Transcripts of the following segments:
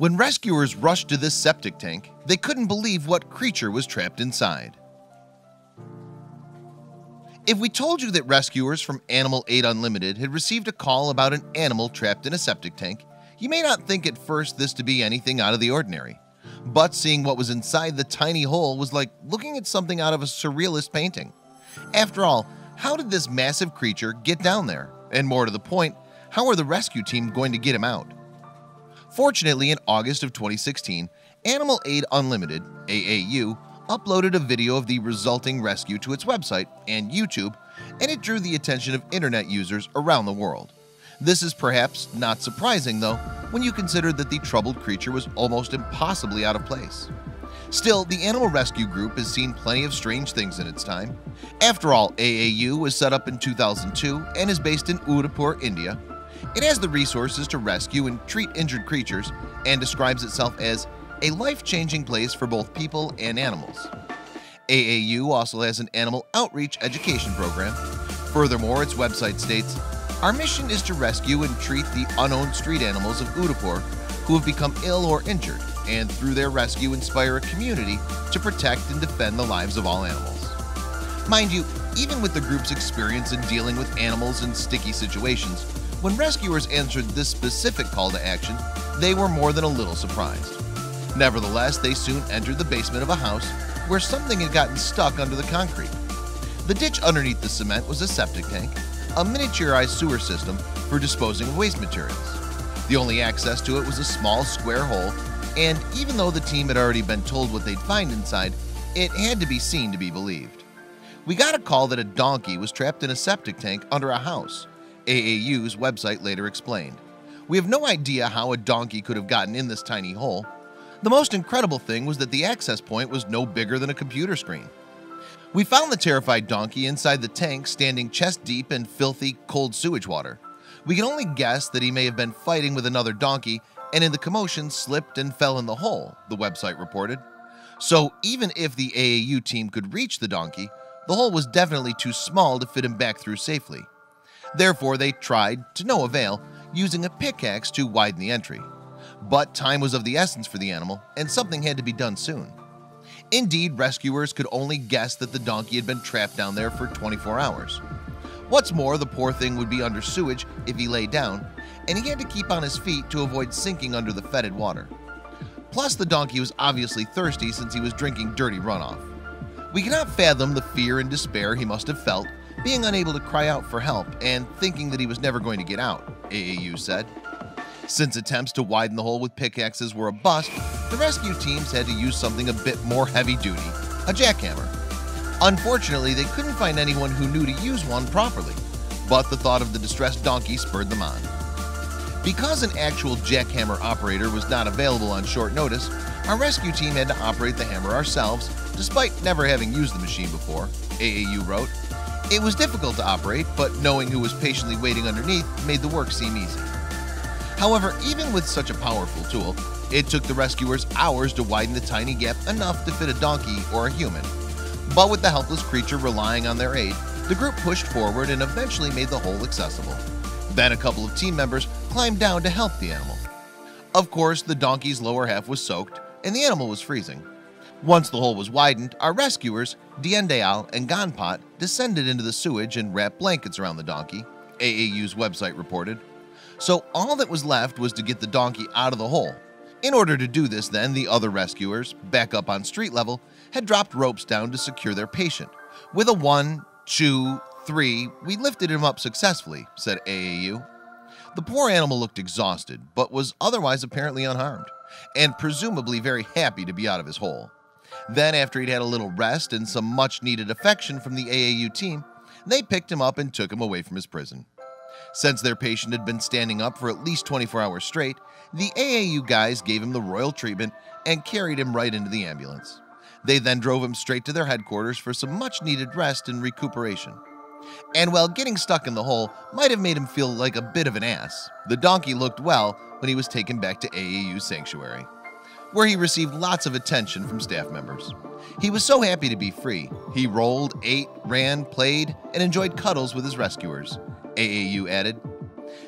When rescuers rushed to this septic tank, they couldn't believe what creature was trapped inside. If we told you that rescuers from Animal Aid Unlimited had received a call about an animal trapped in a septic tank, you may not think at first this to be anything out of the ordinary. But seeing what was inside the tiny hole was like looking at something out of a surrealist painting. After all, how did this massive creature get down there? And more to the point, how are the rescue team going to get him out? Fortunately, in August of 2016, Animal Aid Unlimited, AAU, uploaded a video of the resulting rescue to its website and YouTube, and it drew the attention of internet users around the world. This is perhaps not surprising, though, when you consider that the troubled creature was almost impossibly out of place. Still, the animal rescue group has seen plenty of strange things in its time. After all, AAU was set up in 2002 and is based in Udaipur, India. It has the resources to rescue and treat injured creatures and describes itself as a life-changing place for both people and animals. AAU also has an animal outreach education program. Furthermore, its website states, "Our mission is to rescue and treat the unowned street animals of Udaipur who have become ill or injured, and through their rescue inspire a community to protect and defend the lives of all animals." Mind you, even with the group's experience in dealing with animals in sticky situations, when rescuers answered this specific call to action, they were more than a little surprised. Nevertheless, they soon entered the basement of a house where something had gotten stuck under the concrete. The ditch underneath the cement was a septic tank, a miniaturized sewer system for disposing of waste materials. The only access to it was a small square hole, and even though the team had already been told what they'd find inside, it had to be seen to be believed. We got a call that a donkey was trapped in a septic tank under a house, AAU's website later explained. We have no idea how a donkey could have gotten in this tiny hole. The most incredible thing was that the access point was no bigger than a computer screen. We found the terrified donkey inside the tank, standing chest deep in filthy, cold sewage water. We can only guess that he may have been fighting with another donkey and in the commotion slipped and fell in the hole, the website reported. So even if the AAU team could reach the donkey, the hole was definitely too small to fit him back through safely. Therefore, they tried, to no avail, using a pickaxe to widen the entry. But time was of the essence for the animal, and something had to be done soon. Indeed, rescuers could only guess that the donkey had been trapped down there for 24 hours. What's more, the poor thing would be under sewage if he lay down, and he had to keep on his feet to avoid sinking under the fetid water. Plus, the donkey was obviously thirsty since he was drinking dirty runoff. We cannot fathom the fear and despair he must have felt, being unable to cry out for help and thinking that he was never going to get out, AAU said. Since attempts to widen the hole with pickaxes were a bust, the rescue teams had to use something a bit more heavy-duty, a jackhammer. Unfortunately, they couldn't find anyone who knew to use one properly, but the thought of the distressed donkey spurred them on. Because an actual jackhammer operator was not available on short notice, our rescue team had to operate the hammer ourselves, despite never having used the machine before, AAU wrote. It was difficult to operate, but knowing who was patiently waiting underneath made the work seem easy. However, even with such a powerful tool, it took the rescuers hours to widen the tiny gap enough to fit a donkey or a human. But with the helpless creature relying on their aid, the group pushed forward and eventually made the hole accessible. Then a couple of team members climbed down to help the animal. Of course, the donkey's lower half was soaked and the animal was freezing. Once the hole was widened, our rescuers, Diendayal and Ganpat, descended into the sewage and wrapped blankets around the donkey, AAU's website reported. So all that was left was to get the donkey out of the hole. In order to do this, then, the other rescuers, back up on street level, had dropped ropes down to secure their patient. With a 1, 2, 3, we lifted him up successfully, said AAU. The poor animal looked exhausted, but was otherwise apparently unharmed, and presumably very happy to be out of his hole. Then, after he'd had a little rest and some much-needed affection from the AAU team, they picked him up and took him away from his prison. Since their patient had been standing up for at least 24 hours straight, the AAU guys gave him the royal treatment and carried him right into the ambulance. They then drove him straight to their headquarters for some much-needed rest and recuperation. And while getting stuck in the hole might have made him feel like a bit of an ass, the donkey looked well when he was taken back to AAU Sanctuary, where he received lots of attention from staff members. He was so happy to be free. He rolled, ate, ran, played, and enjoyed cuddles with his rescuers, AAU added.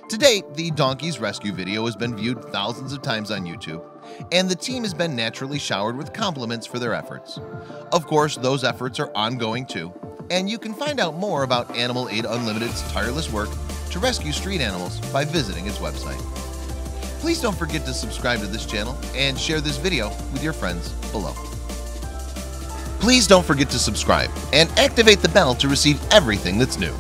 To date, the donkey's rescue video has been viewed thousands of times on YouTube, and the team has been naturally showered with compliments for their efforts. Of course, those efforts are ongoing too, and you can find out more about Animal Aid Unlimited's tireless work to rescue street animals by visiting its website. Please don't forget to subscribe to this channel and share this video with your friends below. Please don't forget to subscribe and activate the bell to receive everything that's new.